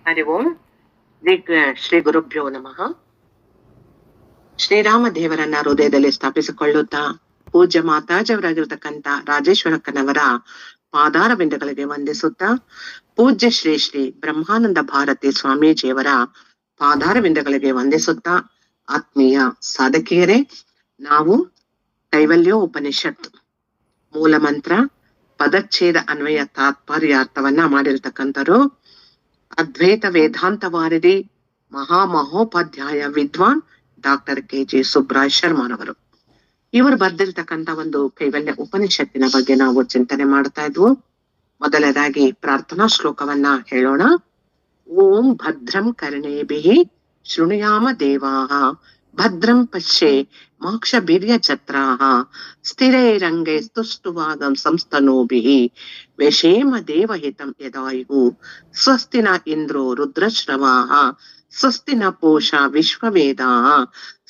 ಹರಿ ಓಂ. ಶ್ರೀ ಗುರುಭ್ಯೋ ನಮಃ. ಶ್ರೀರಾಮ ದೇವರನ್ನ ಹೃದಯದಲ್ಲಿ ಸ್ಥಾಪಿಸಿಕೊಳ್ಳುತ್ತಾ ಪೂಜ್ಯ ಮಾತಾಜವರಾಗಿರ್ತಕ್ಕಂಥ ರಾಜೇಶ್ವರಕ್ಕನವರ ಪಾದಾರ ಬಿಂದುಗಳಿಗೆ ವಂದಿಸುತ್ತಾ, ಪೂಜ್ಯ ಶ್ರೀ ಶ್ರೀ ಬ್ರಹ್ಮಾನಂದ ಭಾರತಿ ಸ್ವಾಮೀಜಿಯವರ ಪಾದಾರ ಬಿಂದುಗಳಿಗೆ ವಂದಿಸುತ್ತಾ, ಆತ್ಮೀಯ ಸಾಧಕಿಯರೇ, ನಾವು ಕೈವಲ್ಯ ಉಪನಿಷತ್ ಮೂಲ ಮಂತ್ರ ಪದಚ್ಛೇದ ಅನ್ವಯ ತಾತ್ಪರ್ಯಾರ್ಥವನ್ನ ಮಾಡಿರ್ತಕ್ಕಂಥರು ಅದ್ವೈತ ವೇದಾಂತ ವಾರಿಧಿ ಮಹಾಮಹೋಪಾಧ್ಯಾಯ ವಿದ್ವಾನ್ ಡಾಕ್ಟರ್ KG ಸುಬ್ರಾಯ್ ಶರ್ಮಾರವರು. ಇವರು ಬರ್ದಿರ್ತಕ್ಕಂಥ ಒಂದು ಕೈವಲ್ಯ ಉಪನಿಷತ್ತಿನ ಬಗ್ಗೆ ನಾವು ಚಿಂತನೆ ಮಾಡ್ತಾ ಇದ್ವು. ಮೊದಲನೇದಾಗಿ ಪ್ರಾರ್ಥನಾ ಶ್ಲೋಕವನ್ನ ಹೇಳೋಣ. ಓಂ ಭದ್ರಂ ಕರ್ಣೇಭಿಃ ಶೃಣುಯಾಮ ದೇವಾಃ ಭದ್ರಂ ಪಶ್ಯೇ ಮೋಕ್ಷ ಬೀರ್ಯ ಛತ್ರಾಃ ಸ್ಥಿರೈರಂಗೈ ಸ್ತುಷ್ಟುವಾಗಂ ಸಂಸ್ತನೋಭಿಃ ವೇಷೇಮ ದೇವಹಿತಂ ಯದಾಯುಃ ಸ್ವಸ್ತಿ ನ ಇಂದ್ರೋ ರುದ್ರಶ್ರವಾಃ ಸ್ವಸ್ತಿ ನ ಪೂಷಾ ವಿಶ್ವವೇದಾಃ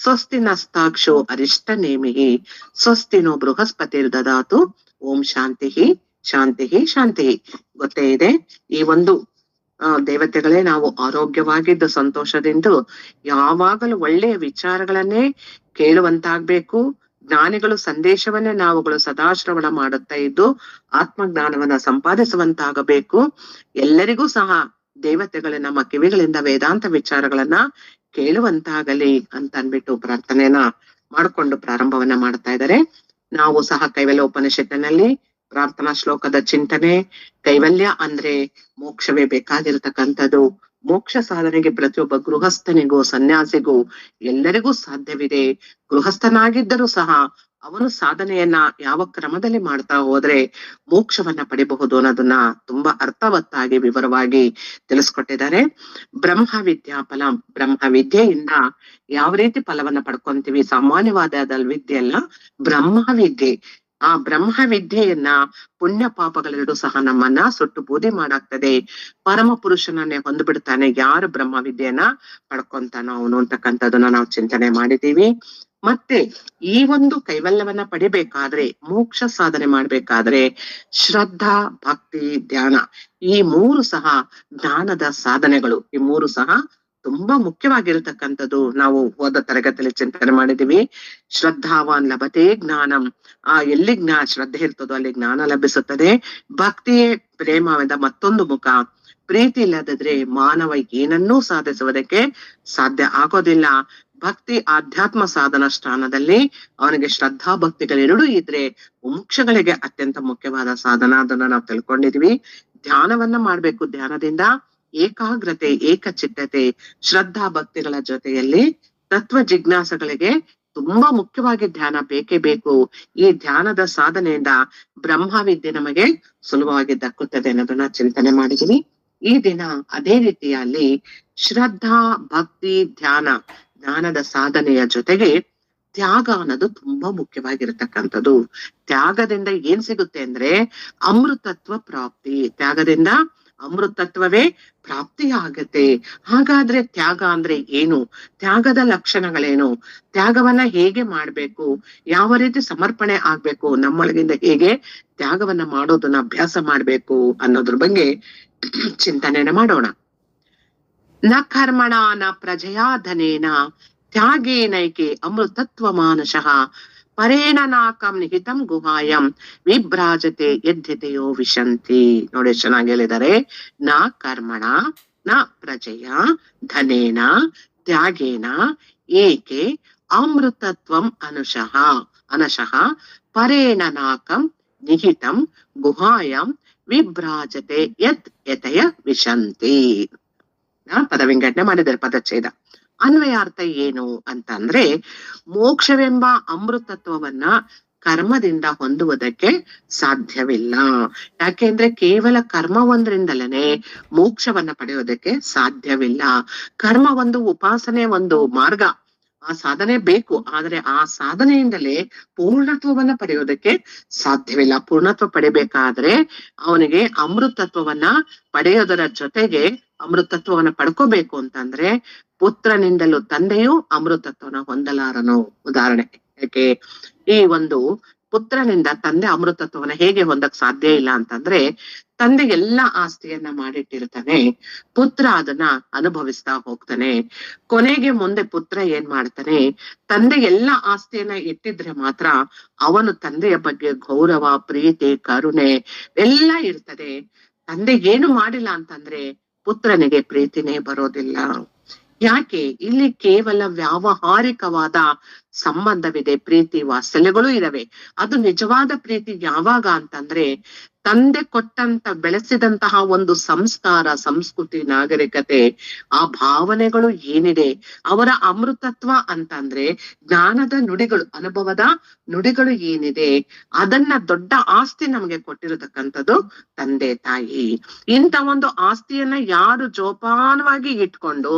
ಸ್ವಸ್ತಿ ನಸ್ತಾಕ್ಷೋ ಅರಿಷ್ಟನೇಮಿಃ ಸ್ವಸ್ತಿ ನೋ ಬೃಹಸ್ಪತಿರ್ದದಾತು. ಓಂ ಶಾಂತಿ ಶಾಂತಿ ಶಾಂತಿ. ಗೊತ್ತೇ ಇದೆ, ಈ ಒಂದು ದೇವತೆಗಳೇ ನಾವು ಆರೋಗ್ಯವಾಗಿದ್ದು ಸಂತೋಷದಿಂದ ಯಾವಾಗಲೂ ಒಳ್ಳೆಯ ವಿಚಾರಗಳನ್ನೇ ಕೇಳುವಂತಾಗ್ಬೇಕು. ಜ್ಞಾನಿಗಳು ಸಂದೇಶವನ್ನೇ ನಾವುಗಳು ಸದಾಶ್ರವಣ ಮಾಡುತ್ತಾ ಇದ್ದು ಆತ್ಮಜ್ಞಾನವನ್ನ ಸಂಪಾದಿಸುವಂತಾಗಬೇಕು. ಎಲ್ಲರಿಗೂ ಸಹ ದೇವತೆಗಳು ನಮ್ಮ ಕಿವಿಗಳಿಂದ ವೇದಾಂತ ವಿಚಾರಗಳನ್ನ ಕೇಳುವಂತಾಗಲಿ ಅಂತ ಅನ್ಬಿಟ್ಟು ಪ್ರಾರ್ಥನೆಯನ್ನ ಮಾಡಿಕೊಂಡು ಪ್ರಾರಂಭವನ್ನ ಮಾಡ್ತಾ ಇದ್ದಾರೆ. ನಾವು ಸಹ ಕೈವಲ್ಯ ಉಪನಿಷತ್ತಿನಲ್ಲಿ ಪ್ರಾರ್ಥನಾ ಶ್ಲೋಕದ ಚಿಂತನೆ, ಕೈವಲ್ಯ ಅಂದ್ರೆ ಮೋಕ್ಷವೇ ಬೇಕಾಗಿರತಕ್ಕಂಥದ್ದು. ಮೋಕ್ಷ ಸಾಧನೆಗೆ ಪ್ರತಿಯೊಬ್ಬ ಗೃಹಸ್ಥನಿಗೂ ಸನ್ಯಾಸಿಗೂ ಎಲ್ಲರಿಗೂ ಸಾಧ್ಯವಿದೆ. ಗೃಹಸ್ಥನಾಗಿದ್ದರೂ ಸಹ ಅವನು ಸಾಧನೆಯನ್ನ ಯಾವ ಕ್ರಮದಲ್ಲಿ ಮಾಡ್ತಾ ಹೋದ್ರೆ ಮೋಕ್ಷವನ್ನ ಪಡಿಬಹುದು ಅನ್ನೋದನ್ನ ತುಂಬಾ ಅರ್ಥವತ್ತಾಗಿ ವಿವರವಾಗಿ ತಿಳಿಸ್ಕೊಟ್ಟಿದ್ದಾರೆ. ಬ್ರಹ್ಮ ವಿದ್ಯಾ ಫಲ, ಬ್ರಹ್ಮ ವಿದ್ಯೆಯಿಂದ ಯಾವ ರೀತಿ ಫಲವನ್ನ ಪಡ್ಕೊಂತೀವಿ, ಸಾಮಾನ್ಯವಾದ ವಿದ್ಯೆ ಅಲ್ಲ, ಬ್ರಹ್ಮ ವಿದ್ಯೆ. ಆ ಬ್ರಹ್ಮ ವಿದ್ಯೆಯನ್ನ ಪುಣ್ಯ ಪಾಪಗಳೆರಡು ಸಹ ನಮ್ಮನ್ನ ಸುಟ್ಟು ಬೂದಿ ಮಾಡಾಗ್ತದೆ. ಪರಮ ಪುರುಷನನ್ನೇ ಹೊಂದ್ಬಿಡ್ತಾನೆ ಯಾರು ಬ್ರಹ್ಮ ವಿದ್ಯೆಯನ್ನ ಪಡ್ಕೊಂತಾನೋ ಅವನು ಅಂತಕ್ಕಂಥದನ್ನ ನಾವು ಚಿಂತನೆ ಮಾಡಿದೀವಿ. ಮತ್ತೆ ಈ ಒಂದು ಕೈವಲ್ಯವನ್ನ ಪಡಿಬೇಕಾದ್ರೆ, ಮೋಕ್ಷ ಸಾಧನೆ ಮಾಡ್ಬೇಕಾದ್ರೆ ಶ್ರದ್ಧಾ, ಭಕ್ತಿ, ಧ್ಯಾನ ಈ ಮೂರು ಸಹ ಜ್ಞಾನದ ಸಾಧನೆಗಳು. ಈ ಮೂರು ಸಹ ತುಂಬಾ ಮುಖ್ಯವಾಗಿರತಕ್ಕಂಥದ್ದು. ನಾವು ಹೋದ ತರಗತಿಯಲ್ಲಿ ಚಿಂತನೆ ಮಾಡಿದೀವಿ. ಶ್ರದ್ಧಾವಾನ್ ಲಭತೆ ಜ್ಞಾನಂ, ಎಲ್ಲಿ ಶ್ರದ್ಧೆ ಇರ್ತದೋ ಅಲ್ಲಿ ಜ್ಞಾನ ಲಭಿಸುತ್ತದೆ. ಭಕ್ತಿಯೇ ಪ್ರೇಮದ ಮತ್ತೊಂದು ಮುಖ. ಪ್ರೀತಿ ಇಲ್ಲದಿದ್ರೆ ಮಾನವ ಏನನ್ನೂ ಸಾಧಿಸುವುದಕ್ಕೆ ಸಾಧ್ಯ ಆಗೋದಿಲ್ಲ. ಭಕ್ತಿ ಆಧ್ಯಾತ್ಮ ಸಾಧನ ಸ್ಥಾನದಲ್ಲಿ ಅವನಿಗೆ ಶ್ರದ್ಧಾ ಭಕ್ತಿಗಳೆರಡೂ ಇದ್ರೆ ಮೋಕ್ಷಗಳಿಗೆ ಅತ್ಯಂತ ಮುಖ್ಯವಾದ ಸಾಧನ. ಅದನ್ನ ನಾವು ತಿಳ್ಕೊಂಡಿದ್ವಿ. ಧ್ಯಾನವನ್ನ ಮಾಡ್ಬೇಕು. ಧ್ಯಾನದಿಂದ ಏಕಾಗ್ರತೆ, ಏಕಚಿತ್ತತೆ, ಶ್ರದ್ಧಾ ಭಕ್ತಿಗಳ ಜೊತೆಯಲ್ಲಿ ತತ್ವ ಜಿಜ್ಞಾಸಗಳಿಗೆ ತುಂಬಾ ಮುಖ್ಯವಾಗಿ ಧ್ಯಾನ ಬೇಕೇ ಬೇಕು. ಈ ಧ್ಯಾನದ ಸಾಧನೆಯಿಂದ ಬ್ರಹ್ಮ ವಿದ್ಯೆ ನಮಗೆ ಸುಲಭವಾಗಿ ದಕ್ಕುತ್ತದೆ ಅನ್ನೋದನ್ನ ಚಿಂತನೆ ಮಾಡಿದೀವಿ. ಈ ದಿನ ಅದೇ ರೀತಿಯಲ್ಲಿ ಶ್ರದ್ಧಾ, ಭಕ್ತಿ, ಧ್ಯಾನ, ಜ್ಞಾನದ ಸಾಧನೆಯ ಜೊತೆಗೆ ತ್ಯಾಗ ಅನ್ನೋದು ತುಂಬಾ ಮುಖ್ಯವಾಗಿರತಕ್ಕಂಥದ್ದು. ತ್ಯಾಗದಿಂದ ಏನ್ ಸಿಗುತ್ತೆ ಅಂದ್ರೆ ಅಮೃತತ್ವ ಪ್ರಾಪ್ತಿ. ತ್ಯಾಗದಿಂದ ಅಮೃತತ್ವವೇ ಪ್ರಾಪ್ತಿಯಾಗತ್ತೆ. ಹಾಗಾದ್ರೆ ತ್ಯಾಗ ಅಂದ್ರೆ ಏನು, ತ್ಯಾಗದ ಲಕ್ಷಣಗಳೇನು, ತ್ಯಾಗವನ್ನ ಹೇಗೆ ಮಾಡ್ಬೇಕು, ಯಾವ ರೀತಿ ಸಮರ್ಪಣೆ ಆಗ್ಬೇಕು, ನಮ್ಮೊಳಗಿಂದ ಹೇಗೆ ತ್ಯಾಗವನ್ನ ಮಾಡೋದನ್ನ ಅಭ್ಯಾಸ ಮಾಡ್ಬೇಕು ಅನ್ನೋದ್ರ ಬಗ್ಗೆ ಚಿಂತನೆಯನ್ನ ಮಾಡೋಣ. ನ ಕರ್ಮಣ ನ ಪ್ರಜಯಾ ಧನೇನ ತ್ಯಾಗೇನೈಕೆ ಅಮೃತತ್ವ ಮಾನಶಃ ಪರೇಣ ನಾಕಂ ನಿಹಿತಂ ಗುಹಾಯಂ ವಿಭ್ರಾಜತೆ ಯದ್ಯತೆಯೋ ವಿಶಂತಿ. ನೋಡಿ, ಚೆನ್ನಾಗಿ ಹೇಳಿದ್ದಾರೆ. ನ ಕರ್ಮಣ ನ ಪ್ರಜಯ ಧನೇನ ತ್ಯಾಗೇನ ಏಕೆ ಅಮೃತತ್ವಂ ಅನಶಃ ಪರೇಣ ನಾಕಂ ನಿಹಿತಂ ಗುಹಾಯಂ ವಿಭ್ರಾಜತೆ ಯತ್ ಯತಯ ವಿಶಂತಿ. ಪದವಿಂಗಡಣೆ ಮಾಡಿದ್ದಾರೆ. ಪದಚ್ಛೇದ ಅನ್ವಯಾರ್ಥ ಏನು ಅಂತಂದ್ರೆ, ಮೋಕ್ಷವೆಂಬ ಅಮೃತತ್ವವನ್ನ ಕರ್ಮದಿಂದ ಹೊಂದುವುದಕ್ಕೆ ಸಾಧ್ಯವಿಲ್ಲ. ಯಾಕೆಂದ್ರೆ ಕೇವಲ ಕರ್ಮ ಒಂದ್ರಿಂದಲೇ ಮೋಕ್ಷವನ್ನ ಪಡೆಯೋದಕ್ಕೆ ಸಾಧ್ಯವಿಲ್ಲ. ಕರ್ಮ ಒಂದು ಉಪಾಸನೆ, ಒಂದು ಮಾರ್ಗ, ಆ ಸಾಧನೆ ಬೇಕು. ಆದ್ರೆ ಆ ಸಾಧನೆಯಿಂದಲೇ ಪೂರ್ಣತ್ವವನ್ನ ಪಡೆಯೋದಕ್ಕೆ ಸಾಧ್ಯವಿಲ್ಲ. ಪೂರ್ಣತ್ವ ಪಡಿಬೇಕಾದ್ರೆ ಅವನಿಗೆ ಅಮೃತತ್ವವನ್ನ ಪಡೆಯೋದರ ಜೊತೆಗೆ ಅಮೃತತ್ವವನ್ನ ಪಡ್ಕೋಬೇಕು ಅಂತಂದ್ರೆ ಪುತ್ರನಿಂದಲೂ ತಂದೆಯು ಅಮೃತತ್ವನ ಹೊಂದಲಾರನು. ಉದಾಹರಣೆ, ಯಾಕೆ ಈ ಒಂದು ಪುತ್ರನಿಂದ ತಂದೆ ಅಮೃತತ್ವವನ್ನ ಹೇಗೆ ಹೊಂದಕ್ ಸಾಧ್ಯ ಇಲ್ಲ ಅಂತಂದ್ರೆ, ತಂದೆ ಎಲ್ಲಾ ಆಸ್ತಿಯನ್ನ ಮಾಡಿಟ್ಟಿರ್ತಾನೆ, ಪುತ್ರ ಅದನ್ನ ಅನುಭವಿಸ್ತಾ ಹೋಗ್ತಾನೆ. ಕೊನೆಗೆ ಮುಂದೆ ಪುತ್ರ ಏನ್ ಮಾಡ್ತಾನೆ, ತಂದೆ ಎಲ್ಲಾ ಆಸ್ತಿಯನ್ನ ಇಟ್ಟಿದ್ರೆ ಮಾತ್ರ ಅವನು ತಂದೆಯ ಬಗ್ಗೆ ಗೌರವ, ಪ್ರೀತಿ, ಕರುಣೆ ಎಲ್ಲ ಇರ್ತದೆ. ತಂದೆ ಏನು ಮಾಡಿಲ್ಲ ಅಂತಂದ್ರೆ ಪುತ್ರನಿಗೆ ಪ್ರೀತಿನೇ ಬರೋದಿಲ್ಲ. ಯಾಕೆ? ಇಲ್ಲಿ ಕೇವಲ ವ್ಯಾವಹಾರಿಕವಾದ ಸಂಬಂಧವಿದೆ, ಪ್ರೀತಿ ವಾತ್ಸಲ್ಯಗಳು ಇದಾವೆ. ಅದು ನಿಜವಾದ ಪ್ರೀತಿ ಯಾವಾಗ ಅಂತಂದ್ರೆ, ತಂದೆ ಕೊಟ್ಟಂತ ಬೆಳೆಸಿದಂತಹ ಒಂದು ಸಂಸ್ಕಾರ, ಸಂಸ್ಕೃತಿ, ನಾಗರಿಕತೆ, ಆ ಭಾವನೆಗಳು ಏನಿದೆ, ಅವರ ಅಮೃತತ್ವ ಅಂತಂದ್ರೆ ಜ್ಞಾನದ ನುಡಿಗಳು, ಅನುಭವದ ನುಡಿಗಳು ಏನಿದೆ, ಅದನ್ನ ದೊಡ್ಡ ಆಸ್ತಿ ನಮಗೆ ಕೊಟ್ಟಿರತಕ್ಕಂಥದ್ದು ತಂದೆ ತಾಯಿ. ಇಂಥ ಒಂದು ಆಸ್ತಿಯನ್ನ ಯಾರು ಜೋಪಾನವಾಗಿ ಇಟ್ಕೊಂಡು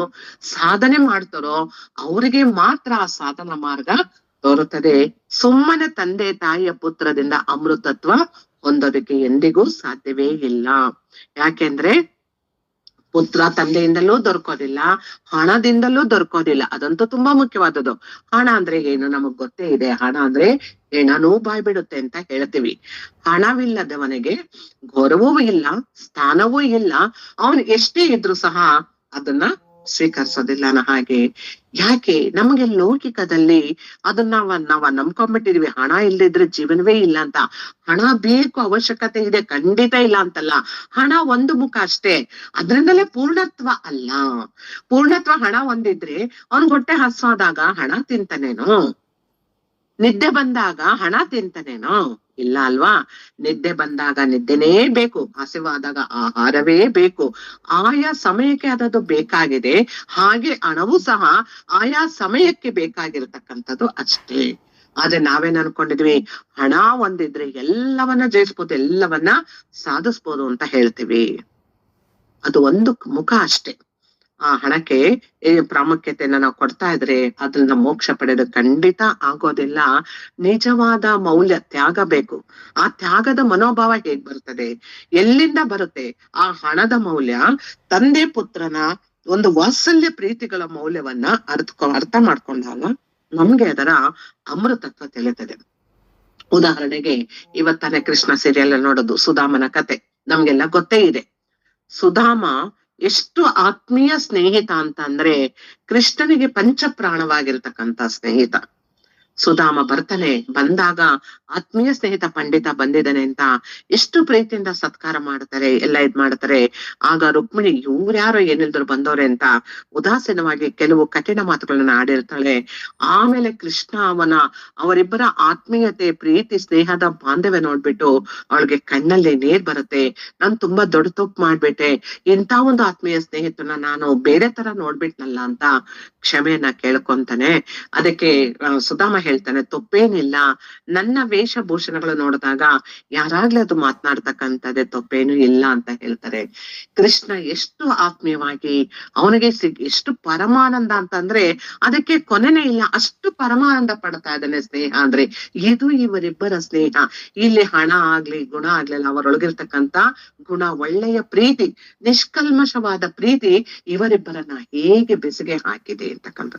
ಸಾಧನೆ ಮಾಡ್ತಾರೋ ಅವರಿಗೆ ಮಾತ್ರ ಆ ಸಾಧನ ಮಾರ್ಗ ತೋರುತ್ತದೆ. ಸುಮ್ಮನೆ ತಂದೆ ತಾಯಿಯ ಪುತ್ರದಿಂದ ಅಮೃತತ್ವ ಹೊಂದೋದಕ್ಕೆ ಎಂದಿಗೂ ಸಾಧ್ಯವೇ ಇಲ್ಲ. ಯಾಕೆಂದ್ರೆ ಪುತ್ರ ತಂದೆಯಿಂದಲೂ ದೊರಕೋದಿಲ್ಲ, ಹಣದಿಂದಲೂ ದೊರಕೋದಿಲ್ಲ. ಅದಂತೂ ತುಂಬಾ ಮುಖ್ಯವಾದದ್ದು. ಹಣ ಅಂದ್ರೆ ಏನು ನಮಗ್ ಗೊತ್ತೇ ಇದೆ. ಹಣ ಅಂದ್ರೆ ಹೆಣನೂ ಬಾಯ್ ಬಿಡುತ್ತೆ ಅಂತ ಹೇಳ್ತೀವಿ. ಹಣವಿಲ್ಲದವನಿಗೆ ಗೌರವವೂ ಇಲ್ಲ, ಸ್ಥಾನವೂ ಇಲ್ಲ, ಅವನು ಎಷ್ಟೇ ಇದ್ರು ಸಹ ಅದನ್ನ ಸ್ವೀಕರಿಸೋದಿಲ್ಲ. ಹಾಗೆ ಯಾಕೆ ನಮಗೆ ಲೌಕಿಕದಲ್ಲಿ ಅದನ್ನ ನಾವ್ ನಂಬ್ಕೊಂಡ್ಬಿಟ್ಟಿದೀವಿ, ಹಣ ಇಲ್ದಿದ್ರೆ ಜೀವನವೇ ಇಲ್ಲ ಅಂತ. ಹಣ ಬೇಕು, ಅವಶ್ಯಕತೆ ಇದೆ, ಖಂಡಿತ ಇಲ್ಲ ಅಂತಲ್ಲ. ಹಣ ಒಂದು ಮುಖ ಅಷ್ಟೇ, ಅದ್ರಿಂದಲೇ ಪೂರ್ಣತ್ವ ಅಲ್ಲ. ಪೂರ್ಣತ್ವ ಹಣ ಒಂದಿದ್ರೆ ಅವ್ನ್ ಹೊಟ್ಟೆ ಹಸ್ವಾದಾಗ ಹಣ ತಿಂತಾನೇನೋ, ನಿದ್ದೆ ಬಂದಾಗ ಹಣ ತಿಂತಾನೇನೋ? ಇಲ್ಲ ಅಲ್ವಾ? ನಿದ್ದೆ ಬಂದಾಗ ನಿದ್ದೆನೇ ಬೇಕು, ಹಸಿವಾದಾಗ ಆಹಾರವೇ ಬೇಕು. ಆಯಾ ಸಮಯಕ್ಕೆ ಅದದು ಬೇಕಾಗಿದೆ. ಹಾಗೆ ಹಣವೂ ಸಹ ಆಯಾ ಸಮಯಕ್ಕೆ ಬೇಕಾಗಿರತಕ್ಕಂಥದ್ದು ಅಷ್ಟೇ. ಆದ್ರೆ ನಾವೇನ್ ಅನ್ಕೊಂಡಿದ್ವಿ, ಹಣ ಒಂದಿದ್ರೆ ಎಲ್ಲವನ್ನ ಜಯಿಸ್ಬೋದು, ಎಲ್ಲವನ್ನ ಸಾಧಿಸ್ಬೋದು ಅಂತ ಹೇಳ್ತೀವಿ. ಅದು ಒಂದು ಮುಖ ಅಷ್ಟೇ. ಆ ಹಣಕ್ಕೆ ಪ್ರಾಮುಖ್ಯತೆಯನ್ನ ನಾವು ಕೊಡ್ತಾ ಇದ್ರೆ ಅದನ್ನ ಮೋಕ್ಷ ಪಡೆದು ಖಂಡಿತ ಆಗೋದಿಲ್ಲ. ನಿಜವಾದ ಮೌಲ್ಯ ತ್ಯಾಗ ಬೇಕು. ಆ ತ್ಯಾಗದ ಮನೋಭಾವ ಹೇಗ್ ಬರ್ತದೆ, ಎಲ್ಲಿಂದ ಬರುತ್ತೆ? ಆ ಹಣದ ಮೌಲ್ಯ ತಂದೆ ಪುತ್ರನ ಒಂದು ವಾತ್ಸಲ್ಯ ಪ್ರೀತಿಗಳ ಮೌಲ್ಯವನ್ನ ಅರ್ಥ ಮಾಡ್ಕೊಂಡಾಗ ನಮ್ಗೆ ಅದರ ಅಮೃತತ್ವ ತಿಳಿತದೆ. ಉದಾಹರಣೆಗೆ ಇವತ್ತಾನೆ ಕೃಷ್ಣ ಸೀರಿಯಲ್ ನೋಡೋದು, ಸುಧಾಮನ ಕತೆ ನಮ್ಗೆಲ್ಲ ಗೊತ್ತೇ ಇದೆ. ಸುಧಾಮ ಎಷ್ಟು ಆತ್ಮೀಯ ಸ್ನೇಹಿತ ಅಂತಂದ್ರೆ ಕೃಷ್ಣನಿಗೆ ಪಂಚ ಪ್ರಾಣವಾಗಿರ್ತಕ್ಕಂಥ ಸ್ನೇಹಿತ. ಸುಧಾಮ ಬರ್ತಾನೆ, ಬಂದಾಗ ಆತ್ಮೀಯ ಸ್ನೇಹಿತ ಪಂಡಿತ ಬಂದಿದ್ದಾನೆ ಅಂತ ಎಷ್ಟು ಪ್ರೀತಿಯಿಂದ ಸತ್ಕಾರ ಮಾಡ್ತಾರೆ, ಎಲ್ಲ ಇದ್ ಮಾಡ್ತಾರೆ. ಆಗ ರುಕ್ಮಿಣಿ ಇವ್ರ್ಯಾರೋ ಏನಿಲ್ದ್ರು ಬಂದವ್ರೆ ಅಂತ ಉದಾಸೀನವಾಗಿ ಕೆಲವು ಕಠಿಣ ಮಾತುಗಳನ್ನ ಆಡಿರ್ತಾಳೆ. ಆಮೇಲೆ ಕೃಷ್ಣ ಅವರಿಬ್ಬರ ಆತ್ಮೀಯತೆ, ಪ್ರೀತಿ, ಸ್ನೇಹದ ಬಾಂಧವ್ಯ ನೋಡ್ಬಿಟ್ಟು ಅವಳಿಗೆ ಕಣ್ಣಲ್ಲಿ ನೀರ್ ಬರುತ್ತೆ. ನಾನ್ ತುಂಬಾ ದೊಡ್ಡ ತಪ್ಪು ಮಾಡ್ಬಿಟ್ಟೆ, ಇಂಥ ಒಂದು ಆತ್ಮೀಯ ಸ್ನೇಹಿತನ ನಾನು ಬೇರೆ ತರ ನೋಡ್ಬಿಟ್ನಲ್ಲ ಅಂತ ಕ್ಷಮೆಯನ್ನ ಕೇಳ್ಕೊಂತಾನೆ. ಅದಕ್ಕೆ ಸುಧಾಮ ಹೇಳ್ತಾನೆ, ತಪ್ಪೇನಿಲ್ಲ, ನನ್ನ ವೇಷಭೂಷಣಗಳು ನೋಡಿದಾಗ ಯಾರಾಗ್ಲೂ ಅದು ಮಾತನಾಡ್ತಕ್ಕಂಥದ್ದೇ, ತಪ್ಪೇನು ಇಲ್ಲ ಅಂತ ಹೇಳ್ತಾರೆ. ಕೃಷ್ಣ ಎಷ್ಟು ಆತ್ಮೀಯವಾಗಿ ಅವನಿಗೆ ಎಷ್ಟು ಪರಮಾನಂದ ಅಂತಂದ್ರೆ ಅದಕ್ಕೆ ಕೊನೆನೇ ಇಲ್ಲ, ಅಷ್ಟು ಪರಮಾನಂದ ಪಡ್ತಾ ಇದ್ದಾನೆ. ಸ್ನೇಹ ಅಂದ್ರೆ ಇದು ಇವರಿಬ್ಬರ ಸ್ನೇಹ. ಇಲ್ಲಿ ಹಣ ಆಗ್ಲಿ ಗುಣ ಆಗ್ಲಿಲ್ಲ, ಅವರೊಳಗಿರ್ತಕ್ಕಂಥ ಗುಣ, ಒಳ್ಳೆಯ ಪ್ರೀತಿ, ನಿಷ್ಕಲ್ಮಶವಾದ ಪ್ರೀತಿ ಇವರಿಬ್ಬರನ್ನ ಹೇಗೆ ಬೆಸುಗೆ ಹಾಕಿದೆ ಅಂತಕ್ಕಂಥ.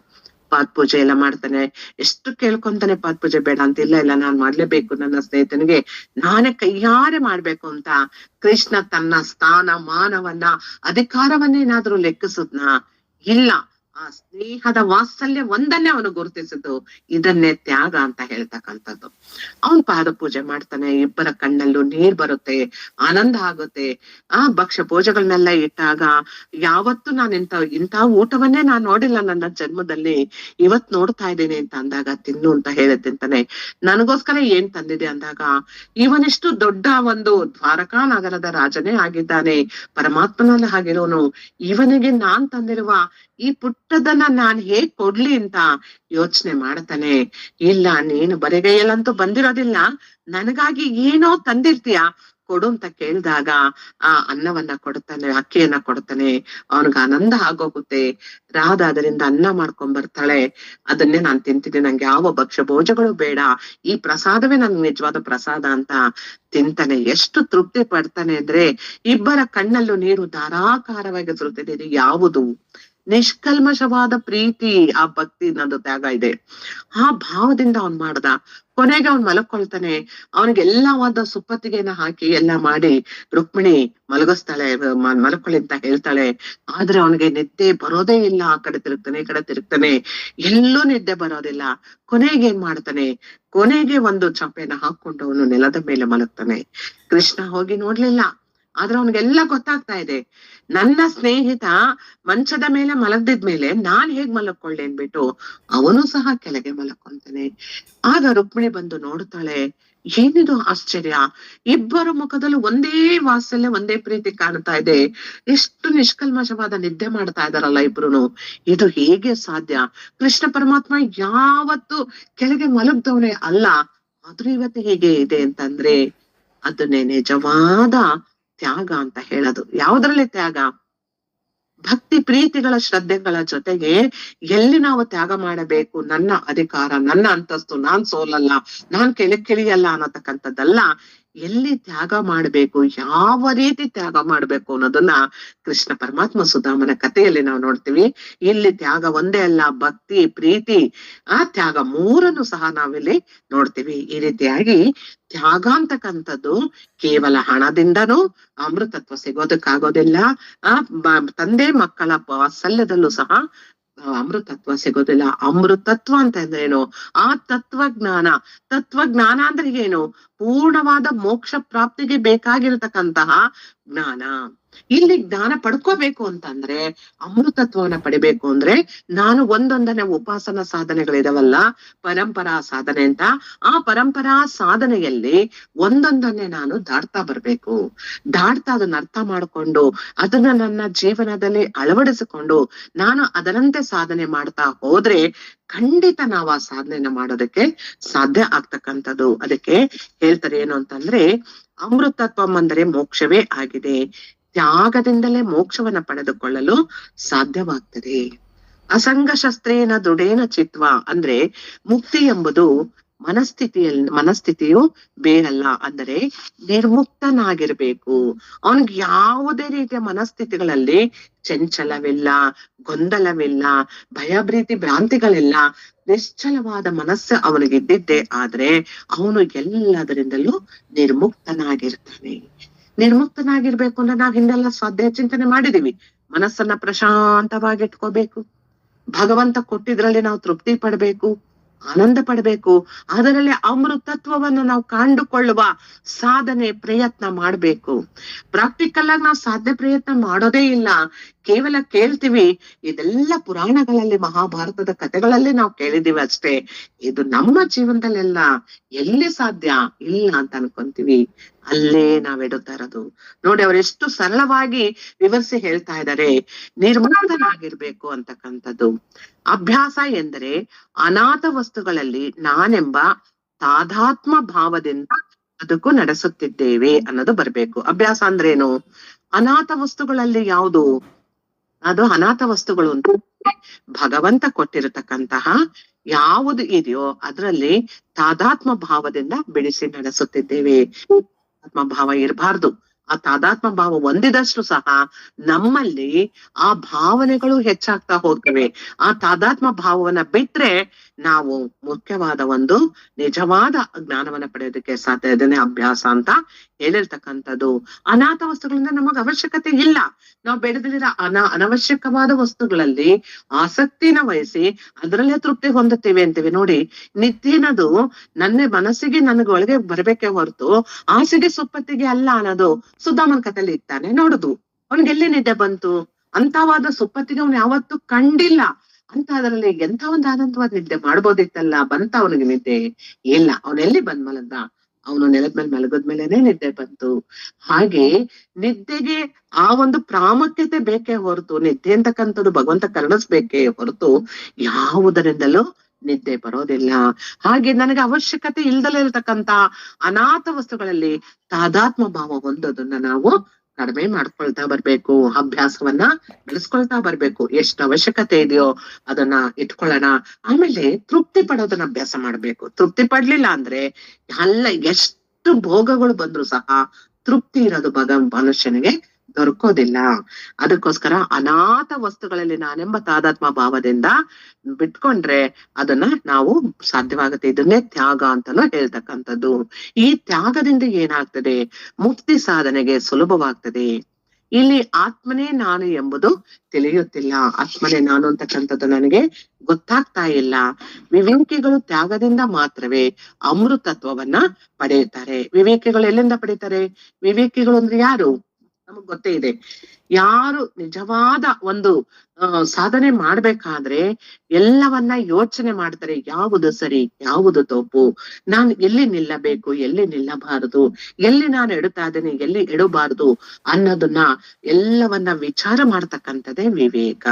ಪಾದ್ ಪೂಜೆ ಎಲ್ಲ ಮಾಡ್ತಾನೆ, ಎಷ್ಟು ಕೇಳ್ಕೊಂತಾನೆ, ಪಾದ್ ಪೂಜೆ ಬೇಡ ಅಂತ. ಇಲ್ಲ ನಾನ್ ಮಾಡ್ಲೇಬೇಕು, ನನ್ನ ಸ್ನೇಹಿತನಿಗೆ ನಾನೇ ಕೈಯಾರೆ ಮಾಡ್ಬೇಕು ಅಂತ. ಕೃಷ್ಣ ತನ್ನ ಸ್ಥಾನ ಮಾನವನ್ನ ಅಧಿಕಾರವನ್ನೇನಾದ್ರೂ ಲೆಕ್ಕಿಸುದ್ನಾ? ಇಲ್ಲ. ಆ ಸ್ನೇಹದ ವಾತ್ಸಲ್ಯ ಒಂದನ್ನೇ ಅವನು ಗುರುತಿಸಿದ್ದು, ಇದನ್ನೇ ತ್ಯಾಗ ಅಂತ ಹೇಳ್ತಕ್ಕಂಥದ್ದು. ಅವನ್ ಪಾದ ಪೂಜೆ ಮಾಡ್ತಾನೆ, ಇಬ್ಬರ ಕಣ್ಣಲ್ಲೂ ನೀರ್ ಬರುತ್ತೆ, ಆನಂದ ಆಗುತ್ತೆ. ಆ ಭಕ್ಷ್ಯ ಭೋಜಗಳನ್ನೆಲ್ಲ ಇಟ್ಟಾಗ ಯಾವತ್ತು ನಾನು ಇಂಥ ಊಟವನ್ನೇ ನಾನ್ ನೋಡಿಲ್ಲ ನನ್ನ ಜನ್ಮದಲ್ಲಿ, ಇವತ್ ನೋಡ್ತಾ ಇದ್ದೇನೆ ಅಂತ ಅಂದಾಗ ತಿನ್ನು ಅಂತ ಹೇಳಿ ತಿಂತಾನೆ. ನನಗೋಸ್ಕರ ಏನ್ ತಂದಿದೆ ಅಂದಾಗ, ಇವನಿಷ್ಟು ದೊಡ್ಡ ಒಂದು ದ್ವಾರಕಾ ನಗರದ ರಾಜನೇ ಆಗಿದ್ದಾನೆ, ಪರಮಾತ್ಮನಲ್ಲಿ ಆಗಿರೋನು, ಇವನಿಗೆ ನಾನ್ ತಂದಿರುವ ಈ ಪುಟ್ಟದನ್ನ ನಾನ್ ಹೇಗ್ ಕೊಡ್ಲಿ ಅಂತ ಯೋಚನೆ ಮಾಡ್ತಾನೆ. ಇಲ್ಲ, ನೀನು ಬರಿಗೈಯಲ್ಲಂತೂ ಬಂದಿರೋದಿಲ್ಲ, ನನಗಾಗಿ ಏನೋ ತಂದಿರ್ತೀಯ, ಕೊಡು ಅಂತ ಕೇಳಿದಾಗ ಆ ಅನ್ನವನ್ನ ಕೊಡ್ತಾನೆ, ಅಕ್ಕಿಯನ್ನ ಕೊಡ್ತಾನೆ. ಅವನಿಗೆ ಆನಂದ ಆಗೋಗುತ್ತೆ. ರಾಧ ಅದರಿಂದ ಅನ್ನ ಮಾಡ್ಕೊಂಡ್ ಬರ್ತಾಳೆ, ಅದನ್ನೇ ನಾನ್ ತಿಂತಿದ್ದೀನಿ, ನಂಗೆ ಯಾವ ಭಕ್ಷ್ಯ ಭೋಜಗಳು ಬೇಡ, ಈ ಪ್ರಸಾದವೇ ನನ್ಗೆ ನಿಜವಾದ ಪ್ರಸಾದ ಅಂತ ತಿಂತಾನೆ. ಎಷ್ಟು ತೃಪ್ತಿ ಪಡ್ತಾನೆ ಅಂದ್ರೆ ಇಬ್ಬರ ಕಣ್ಣಲ್ಲೂ ನೀರು ಧಾರಾಕಾರವಾಗಿ ಸುರುತ್ತಿದೆ. ಇದು ಯಾವುದು? ನಿಷ್ಕಲ್ಮಶವಾದ ಪ್ರೀತಿ, ಆ ಭಕ್ತಿ ಅನ್ನೋದು ತ್ಯಾಗ ಇದೆ. ಆ ಭಾವದಿಂದ ಅವ್ನ್ ಮಾಡ್ದ. ಕೊನೆಗೆ ಅವ್ನ್ ಮಲಕೊಳ್ತಾನೆ. ಅವನಿಗೆಲ್ಲವಾದ ಸುಪ್ಪತ್ತಿಗೆನ ಹಾಕಿ ಎಲ್ಲಾ ಮಾಡಿ ರುಕ್ಮಿಣಿ ಮಲಗಿಸ್ತಾಳೆ, ಮಲಕೊಳ್ಳಿ ಅಂತ ಹೇಳ್ತಾಳೆ. ಆದ್ರೆ ಅವನಿಗೆ ನಿದ್ದೆ ಬರೋದೇ ಇಲ್ಲ. ಆ ಕಡೆ ತಿರುಗ್ತಾನೆ, ಈ ಕಡೆ ತಿರುಗ್ತಾನೆ, ಎಲ್ಲೂ ನಿದ್ದೆ ಬರೋದಿಲ್ಲ. ಕೊನೆಗೆ ಏನ್ ಮಾಡ್ತಾನೆ, ಕೊನೆಗೆ ಒಂದು ಚಾಪೆನ ಹಾಕೊಂಡು ಅವನು ನೆಲದ ಮೇಲೆ ಮಲಗ್ತಾನೆ. ಕೃಷ್ಣ ಹೋಗಿ ನೋಡ್ಲಿಲ್ಲ. ಆದ್ರೆ ಅವನಿಗೆಲ್ಲ ಗೊತ್ತಾಗ್ತಾ ಇದೆ, ನನ್ನ ಸ್ನೇಹಿತ ಮಂಚದ ಮೇಲೆ ಮಲಗ್ದಿದ್ಮೇಲೆ ನಾನ್ ಹೇಗ್ ಮಲಕ್ಕೊಳ್ಳಿ ಅನ್ಬಿಟ್ಟು ಅವನು ಸಹ ಕೆಳಗೆ ಮಲಕೊಂತಾನೆ. ಆಗ ರುಕ್ಮಿಣಿ ಬಂದು ನೋಡ್ತಾಳೆ, ಏನಿದು ಆಶ್ಚರ್ಯ, ಇಬ್ಬರ ಮುಖದಲ್ಲೂ ಒಂದೇ ವಾತ್ಸಲ್ಯ, ಒಂದೇ ಪ್ರೀತಿ ಕಾಣ್ತಾ ಇದೆ. ಎಷ್ಟು ನಿಷ್ಕಲ್ಮಶವಾದ ನಿದ್ದೆ ಮಾಡ್ತಾ ಇದಾರಲ್ಲ ಇಬ್ರುನು, ಇದು ಹೇಗೆ ಸಾಧ್ಯ? ಕೃಷ್ಣ ಪರಮಾತ್ಮ ಯಾವತ್ತು ಕೆಳಗೆ ಮಲಗ್ದವನೇ ಅಲ್ಲ, ಆದ್ರೂ ಇವತ್ತು ಹೇಗೆ ಇದೆ ಅಂತಂದ್ರೆ ಅದನ್ನೇ ನಿಜವಾದ ತ್ಯಾಗ ಅಂತ ಹೇಳೋದು. ಯಾವುದ್ರಲ್ಲಿ ತ್ಯಾಗ? ಭಕ್ತಿ ಪ್ರೀತಿಗಳ ಶ್ರದ್ಧೆಗಳ ಜೊತೆಗೆ ಎಲ್ಲಿ ನಾವು ತ್ಯಾಗ ಮಾಡಬೇಕು, ನನ್ನ ಅಧಿಕಾರ, ನನ್ನ ಅಂತಸ್ತು, ನಾನ್ ಸೋಲಲ್ಲ, ನಾನ್ ಕೆಳಿಯಲ್ಲ ಅನ್ನತಕ್ಕಂಥದ್ದಲ್ಲ. ಎಲ್ಲಿ ತ್ಯಾಗ ಮಾಡ್ಬೇಕು, ಯಾವ ರೀತಿ ತ್ಯಾಗ ಮಾಡ್ಬೇಕು ಅನ್ನೋದನ್ನ ಕೃಷ್ಣ ಪರಮಾತ್ಮ ಸುಧಾಮನ ಕಥೆಯಲ್ಲಿ ನಾವು ನೋಡ್ತೀವಿ. ಇಲ್ಲಿ ತ್ಯಾಗ ಒಂದೇ ಅಲ್ಲ, ಭಕ್ತಿ, ಪ್ರೀತಿ, ಆ ತ್ಯಾಗ ಮೂರನ್ನು ಸಹ ನಾವಿಲ್ಲಿ ನೋಡ್ತೀವಿ. ಈ ರೀತಿಯಾಗಿ ತ್ಯಾಗ ಅಂತಕ್ಕಂಥದ್ದು ಕೇವಲ ಹಣದಿಂದನೂ ಅಮೃತತ್ವ ಸಿಗೋದಕ್ಕಾಗೋದಿಲ್ಲ. ಆ ತಂದೆ ಮಕ್ಕಳ ವಾತ್ಸಲ್ಯದಲ್ಲೂ ಸಹ ಅಮೃತತ್ವ ಸಿಗೋದಿಲ್ಲ. ಅಮೃತತ್ವ ಅಂತ ಅಂದ್ರೇನು? ಆ ತತ್ವಜ್ಞಾನ ಅಂದ್ರೆ ಏನು? ಪೂರ್ಣವಾದ ಮೋಕ್ಷ ಪ್ರಾಪ್ತಿಗೆ ಬೇಕಾಗಿರತಕ್ಕಂತಹ ಜ್ಞಾನ. ಇಲ್ಲಿ ಜ್ಞಾನ ಪಡ್ಕೋಬೇಕು ಅಂತಂದ್ರೆ, ಅಮೃತತ್ವವನ್ನ ಪಡಿಬೇಕು ಅಂದ್ರೆ, ನಾನು ಒಂದೊಂದನೇ ಉಪಾಸನ ಸಾಧನೆಗಳಿದಾವಲ್ಲ, ಪರಂಪರಾ ಸಾಧನೆ ಅಂತ, ಆ ಪರಂಪರಾ ಸಾಧನೆಯಲ್ಲಿ ಒಂದೊಂದನ್ನೇ ನಾನು ದಾಟ್ತಾ ಬರ್ಬೇಕು. ದಾಟ್ತಾ ಅದನ್ನ ಅರ್ಥ ಮಾಡ್ಕೊಂಡು ಅದನ್ನ ನನ್ನ ಜೀವನದಲ್ಲಿ ಅಳವಡಿಸಿಕೊಂಡು ನಾನು ಅದರಂತೆ ಸಾಧನೆ ಮಾಡ್ತಾ ಹೋದ್ರೆ ಖಂಡಿತ ನಾವು ಆ ಸಾಧನೆಯನ್ನ ಮಾಡೋದಕ್ಕೆ ಸಾಧ್ಯ ಆಗ್ತಕ್ಕಂಥದ್ದು. ಅದಕ್ಕೆ ಹೇಳ್ತಾರೆ ಏನು ಅಂತಂದ್ರೆ, ಅಮೃತತ್ವಂ ಅಂದರೆ ಮೋಕ್ಷವೇ ಆಗಿದೆ. ತ್ಯಾಗದಿಂದಲೇ ಮೋಕ್ಷವನ್ನ ಪಡೆದುಕೊಳ್ಳಲು ಸಾಧ್ಯವಾಗ್ತದೆ. ಅಸಂಗ ಶಸ್ತ್ರೇನ ದೃಢೇನ ಚಿತ್ವ ಅಂದ್ರೆ ಮುಕ್ತಿ ಎಂಬುದು ಮನಸ್ಥಿತಿಯು ಬೇರಲ್ಲ. ಅಂದರೆ ನಿರ್ಮುಕ್ತನಾಗಿರ್ಬೇಕು. ಅವನಿಗೆ ಯಾವುದೇ ರೀತಿಯ ಮನಸ್ಥಿತಿಗಳಲ್ಲಿ ಚಂಚಲವಿಲ್ಲ, ಗೊಂದಲವಿಲ್ಲ, ಭಯಭೀತಿ ಭ್ರಾಂತಿಗಳಿಲ್ಲ. ನಿಶ್ಚಲವಾದ ಮನಸ್ಸು ಅವನಿಗಿದ್ದಿದ್ದೇ ಆದ್ರೆ ಅವನು ಎಲ್ಲದರಿಂದಲೂ ನಿರ್ಮುಕ್ತನಾಗಿರ್ತಾನೆ. ನಿರ್ಮುಕ್ತನಾಗಿರ್ಬೇಕು ಅಂದ್ರೆ ನಾವ್ ಹಿಂದೆಲ್ಲ ಸ್ವಾಧ್ಯಾಯ ಚಿಂತನೆ ಮಾಡಿದೀವಿ. ಮನಸ್ಸನ್ನ ಪ್ರಶಾಂತವಾಗಿ ಇಟ್ಕೋಬೇಕು, ಭಗವಂತ ಕೊಟ್ಟಿದ್ರಲ್ಲಿ ನಾವು ತೃಪ್ತಿ ಪಡ್ಬೇಕು, ಆನಂದ ಪಡ್ಬೇಕು. ಅದರಲ್ಲಿ ಅಮೃತತ್ವವನ್ನು ನಾವು ಕಂಡುಕೊಳ್ಳುವ ಸಾಧನೆ ಪ್ರಯತ್ನ ಮಾಡ್ಬೇಕು. ಪ್ರಾಕ್ಟಿಕಲ್ ಆಗಿ ನಾವು ಸಾಧ್ಯ ಪ್ರಯತ್ನ ಮಾಡೋದೇ ಇಲ್ಲ, ಕೇವಲ ಕೇಳ್ತೀವಿ. ಇದೆಲ್ಲ ಪುರಾಣಗಳಲ್ಲಿ, ಮಹಾಭಾರತದ ಕಥೆಗಳಲ್ಲಿ ನಾವು ಕೇಳಿದೀವಿ ಅಷ್ಟೇ. ಇದು ನಮ್ಮ ಜೀವನದಲ್ಲೆಲ್ಲ ಎಲ್ಲಿ ಸಾಧ್ಯ ಇಲ್ಲ ಅಂತ ಅನ್ಕೊಂತೀವಿ. ಅಲ್ಲೇ ನಾವಿಡುತ್ತಾ ಇರೋದು ನೋಡಿ. ಅವರೆಷ್ಟು ಸರಳವಾಗಿ ವಿವರಿಸಿ ಹೇಳ್ತಾ ಇದ್ದಾರೆ, ನಿರ್ಮುಕ್ತನಾಗಿರ್ಬೇಕು ಅಂತಕ್ಕಂಥದ್ದು. ಅಭ್ಯಾಸ ಎಂದರೆ ಅನಾಥ ವಸ್ತುಗಳಲ್ಲಿ ನಾನೆಂಬ ತಾದಾತ್ಮ ಭಾವದಿಂದ ಬದುಕು ನಡೆಸುತ್ತಿದ್ದೇವೆ ಅನ್ನೋದು ಬರ್ಬೇಕು. ಅಭ್ಯಾಸ ಅಂದ್ರೇನು? ಅನಾಥ ವಸ್ತುಗಳಲ್ಲಿ ಯಾವುದು? ಅದು ಅನಾಥ ವಸ್ತುಗಳು ಅಂತ ಭಗವಂತ ಕೊಟ್ಟಿರತಕ್ಕಂತಹ ಯಾವುದು ಇದೆಯೋ ಅದರಲ್ಲಿ ತಾದಾತ್ಮ ಭಾವದಿಂದ ಬಿಡಿಸಿ ನಡೆಸುತ್ತಿದ್ದೇವೆ. ಆತ್ಮ ಭಾವ ಇರಬಾರ್ದು. ಆ ತಾದಾತ್ಮ ಭಾವ ಹೊಂದಿದಷ್ಟು ಸಹ ನಮ್ಮಲ್ಲಿ ಆ ಭಾವನೆಗಳು ಹೆಚ್ಚಾಗ್ತಾ ಹೋಗ್ತವೆ. ಆ ತಾದಾತ್ಮ ಭಾವವನ್ನ ಬಿಟ್ರೆ ನಾವು ಮುಖ್ಯವಾದ ಒಂದು ನಿಜವಾದ ಜ್ಞಾನವನ್ನ ಪಡೆಯೋದಕ್ಕೆ ಸಾಧ್ಯ. ಇದನ್ನೇ ಅಭ್ಯಾಸ ಅಂತ ಹೇಳಿರ್ತಕ್ಕಂಥದ್ದು. ಅನಾಥ ವಸ್ತುಗಳಿಂದ ನಮಗ್ ಅವಶ್ಯಕತೆ ಇಲ್ಲ. ನಾವು ಬೆಳೆದಿರೋ ಅನವಶ್ಯಕವಾದ ವಸ್ತುಗಳಲ್ಲಿ ಆಸಕ್ತಿನ ವಹಿಸಿ ಅದರಲ್ಲೇ ತೃಪ್ತಿ ಹೊಂದುತ್ತೇವೆ ಅಂತೀವಿ ನೋಡಿ. ನಿದ್ದೆನದು ನನ್ನ ಮನಸ್ಸಿಗೆ ನನಗೆ ಒಳಗೆ ಬರ್ಬೇಕೆ ಹೊರತು ಆಸೆಗೆ ಸುಪ್ಪತ್ತಿಗೆ ಅಲ್ಲ ಅನ್ನೋದು ಸುಧಾಮನ್ ಕಥೆಯಲ್ಲಿ ಇರ್ತಾನೆ ನೋಡುದು. ಅವನಿಗೆಲ್ಲಿ ನಿದ್ದೆ ಬಂತು? ಅಂತವಾದ ಸುಪ್ಪತ್ತಿಗೆ ಅವನು ಯಾವತ್ತೂ ಕಂಡಿಲ್ಲ. ಅಂತ ಅದರಲ್ಲಿ ಎಂತ ಒಂದು ಆನಂದವಾದ ನಿದ್ದೆ ಮಾಡ್ಬೋದಿತ್ತಲ್ಲ, ಬಂತ ಅವನಿಗೆ ನಿದ್ದೆ? ಇಲ್ಲ. ಅವನೆಲ್ಲಿ ಬಂದ್ ಮಲಗ್ದ? ಅವನು ನೆಲದ ಮೇಲೆ ಮಲಗದ್ಮೇಲೆನೆ ನಿದ್ದೆ ಬಂತು. ಹಾಗೆ ನಿದ್ದೆಗೆ ಆ ಒಂದು ಪ್ರಾಮುಖ್ಯತೆ ಬೇಕೇ ಹೊರತು, ನಿದ್ದೆ ಅಂತಕ್ಕಂಥದ್ದು ಭಗವಂತ ಕರುಣಿಸ್ಬೇಕೇ ಹೊರತು ಯಾವುದರಿಂದಲೂ ನಿದ್ದೆ ಬರೋದಿಲ್ಲ. ಹಾಗೆ ನನಗೆ ಅವಶ್ಯಕತೆ ಇಲ್ದಲೇ ಇರತಕ್ಕಂತ ಅನಾಥ ವಸ್ತುಗಳಲ್ಲಿ ತಾದಾತ್ಮ ಭಾವ ಹೊಂದೋದನ್ನ ನಾವು ಕಡಿಮೆ ಮಾಡ್ಕೊಳ್ತಾ ಬರ್ಬೇಕು. ಅಭ್ಯಾಸವನ್ನ ಬೆಳೆಸ್ಕೊಳ್ತಾ ಬರ್ಬೇಕು. ಎಷ್ಟು ಅವಶ್ಯಕತೆ ಇದೆಯೋ ಅದನ್ನ ಇಟ್ಕೊಳ್ಳೋಣ. ಆಮೇಲೆ ತೃಪ್ತಿ ಪಡೋದನ್ನ ಅಭ್ಯಾಸ ಮಾಡ್ಬೇಕು. ತೃಪ್ತಿ ಪಡ್ಲಿಲ್ಲ ಅಂದ್ರೆ ಎಷ್ಟು ಭೋಗಗಳು ಬಂದ್ರು ಸಹ ತೃಪ್ತಿ ಇರೋದು ಮನುಷ್ಯನಿಗೆ ದೊರಕೋದಿಲ್ಲ. ಅದಕ್ಕೋಸ್ಕರ ಅನಾಥ ವಸ್ತುಗಳಲ್ಲಿ ನಾನೆಂಬ ತಾದಾತ್ಮ ಭಾವದಿಂದ ಬಿಟ್ಕೊಂಡ್ರೆ ಅದನ್ನ ನಾವು ಸಾಧ್ಯವಾಗುತ್ತೆ. ಇದನ್ನೇ ತ್ಯಾಗ ಅಂತಾನು ಹೇಳ್ತಕ್ಕಂಥದ್ದು. ಈ ತ್ಯಾಗದಿಂದ ಏನಾಗ್ತದೆ, ಮುಕ್ತಿ ಸಾಧನೆಗೆ ಸುಲಭವಾಗ್ತದೆ. ಇಲ್ಲಿ ಆತ್ಮನೇ ನಾನು ಎಂಬುದು ತಿಳಿಯುತ್ತಿಲ್ಲ, ಆತ್ಮನೇ ನಾನು ಅಂತಕ್ಕಂಥದ್ದು ನನಗೆ ಗೊತ್ತಾಗ್ತಾ ಇಲ್ಲ. ವಿವೇಕಿಗಳು ತ್ಯಾಗದಿಂದ ಮಾತ್ರವೇ ಅಮೃತತ್ವವನ್ನ ಪಡೆಯುತ್ತಾರೆ. ವಿವೇಕಿಗಳು ಎಲ್ಲಿಂದ ಪಡೀತಾರೆ? ವಿವೇಕಿಗಳು ಅಂದ್ರೆ ಯಾರು? ನಮಗ್ ಗೊತ್ತೇ ಇದೆ. ಯಾರು ನಿಜವಾದ ಒಂದು ಸಾಧನೆ ಮಾಡ್ಬೇಕಾದ್ರೆ ಎಲ್ಲವನ್ನ ಯೋಚನೆ ಮಾಡ್ತಾರೆ. ಯಾವುದು ಸರಿ, ಯಾವುದು ತಪ್ಪು, ನಾನು ಎಲ್ಲಿ ನಿಲ್ಲಬೇಕು, ಎಲ್ಲಿ ನಿಲ್ಲಬಾರದು, ಎಲ್ಲಿ ನಾನು ಎಡುತ್ತಾ ಇದ್ದೇನೆ, ಎಲ್ಲಿ ಎಡಬಾರದು ಅನ್ನೋದನ್ನ ಎಲ್ಲವನ್ನ ವಿಚಾರ ಮಾಡ್ತಕ್ಕಂಥದ್ದೇ ವಿವೇಕ.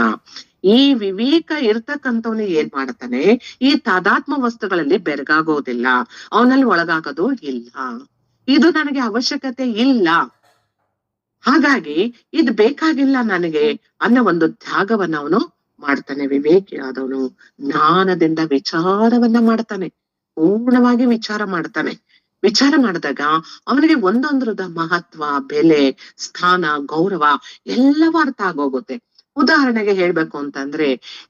ಈ ವಿವೇಕ ಇರ್ತಕ್ಕಂಥವನು ಏನ್ ಮಾಡ್ತಾನೆ, ಈ ತಾದಾತ್ಮ ವಸ್ತುಗಳಲ್ಲಿ ಬೆರಗಾಗೋದಿಲ್ಲ, ಅವನಲ್ಲಿ ಒಳಗಾಗೋದು ಇಲ್ಲ. ಇದು ನನಗೆ ಅವಶ್ಯಕತೆ ಇಲ್ಲ, ಹಾಗಾಗಿ ಇದು ಬೇಕಾಗಿಲ್ಲ ನನಗೆ ಅನ್ನೋ ಒಂದು ತ್ಯಾಗವನ್ನ ಅವನು ಮಾಡ್ತಾನೆ. ವಿವೇಕಿ ಆದವನು ಜ್ಞಾನದಿಂದ ವಿಚಾರವನ್ನ ಮಾಡ್ತಾನೆ, ಪೂರ್ಣವಾಗಿ ವಿಚಾರ ಮಾಡ್ತಾನೆ. ವಿಚಾರ ಮಾಡಿದಾಗ ಅವನಿಗೆ ಒಂದೊಂದರದ ಮಹತ್ವ, ಬೆಲೆ, ಸ್ಥಾನ, ಗೌರವ ಎಲ್ಲವೂ ಅರ್ಥ ಆಗೋಗುತ್ತೆ. ಉದಾಹರಣೆಗೆ ಹೇಳ್ಬೇಕು ಅಂತಂದ್ರೆ,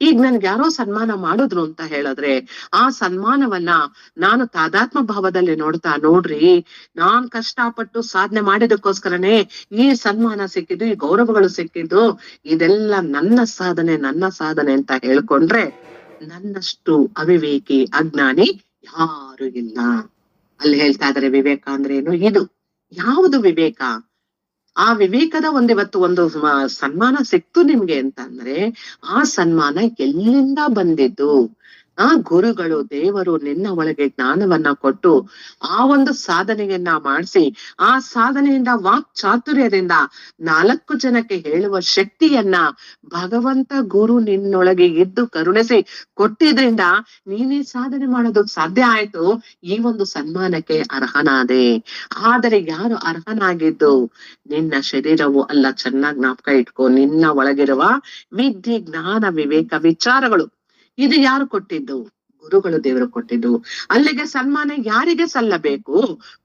ಈಗ ನನ್ಗೆ ಯಾರೋ ಸನ್ಮಾನ ಮಾಡಿದ್ರು ಅಂತ ಹೇಳಿದ್ರೆ ಆ ಸನ್ಮಾನವನ್ನ ನಾನು ತಾದಾತ್ಮ ಭಾವದಲ್ಲಿ ನೋಡ್ತಾ, ನೋಡ್ರಿ ನಾನ್ ಕಷ್ಟಪಟ್ಟು ಸಾಧನೆ ಮಾಡಿದಕ್ಕೋಸ್ಕರನೇ ಈ ಸನ್ಮಾನ ಸಿಕ್ಕಿದ್ದು, ಈ ಗೌರವಗಳು ಸಿಕ್ಕಿದ್ದು, ಇದೆಲ್ಲ ನನ್ನ ಸಾಧನೆ ಅಂತ ಹೇಳ್ಕೊಂಡ್ರೆ ನನ್ನಷ್ಟು ಅವಿವೇಕಿ ಅಜ್ಞಾನಿ ಯಾರು ಇಲ್ಲ. ಅಲ್ಲಿ ಹೇಳ್ತಾ ಇದಾರೆ ವಿವೇಕ ಅಂದ್ರೆ ಏನು, ಇದು ಯಾವುದು ವಿವೇಕ? ಆ ವಿವೇಕದ ಇವತ್ತು ಒಂದು ಸನ್ಮಾನ ಸಿಕ್ತು ನಿಮ್ಗೆ ಅಂತಂದ್ರೆ ಆ ಸನ್ಮಾನ ಎಲ್ಲಿಂದ ಬಂದಿದ್ದು? ಆ ಗುರುಗಳು, ದೇವರು ನಿನ್ನ ಒಳಗೆ ಜ್ಞಾನವನ್ನ ಕೊಟ್ಟು ಆ ಒಂದು ಸಾಧನೆಯನ್ನ ಮಾಡಿಸಿ, ಆ ಸಾಧನೆಯಿಂದ ವಾಕ್ ಚಾತುರ್ಯದಿಂದ 4 ಜನಕ್ಕೆ ಹೇಳುವ ಶಕ್ತಿಯನ್ನ ಭಗವಂತ ಗುರು ನಿನ್ನೊಳಗೆ ಇದ್ದು ಕರುಣಿಸಿ ಕೊಟ್ಟಿದ್ರಿಂದ ನೀನೇ ಸಾಧನೆ ಮಾಡೋದಕ್ ಸಾಧ್ಯ ಆಯ್ತು. ಈ ಒಂದು ಸನ್ಮಾನಕ್ಕೆ ಅರ್ಹನಾದೆ. ಆದರೆ ಯಾರು ಅರ್ಹನಾಗಿದ್ದು? ನಿನ್ನ ಶರೀರವು ಅಲ್ಲ. ಚೆನ್ನಾಗಿ ಜ್ಞಾಪಕ ಇಟ್ಕೋ, ನಿನ್ನ ಒಳಗಿರುವ ವಿದ್ಯೆ, ಜ್ಞಾನ, ವಿವೇಕ, ವಿಚಾರಗಳು, ಇದು ಯಾರು ಕೊಟ್ಟಿದ್ದು? ಗುರುಗಳು, ದೇವರು ಕೊಟ್ಟಿದ್ದು. ಅಲ್ಲಿಗೆ ಸನ್ಮಾನ ಯಾರಿಗೆ ಸಲ್ಲಬೇಕು?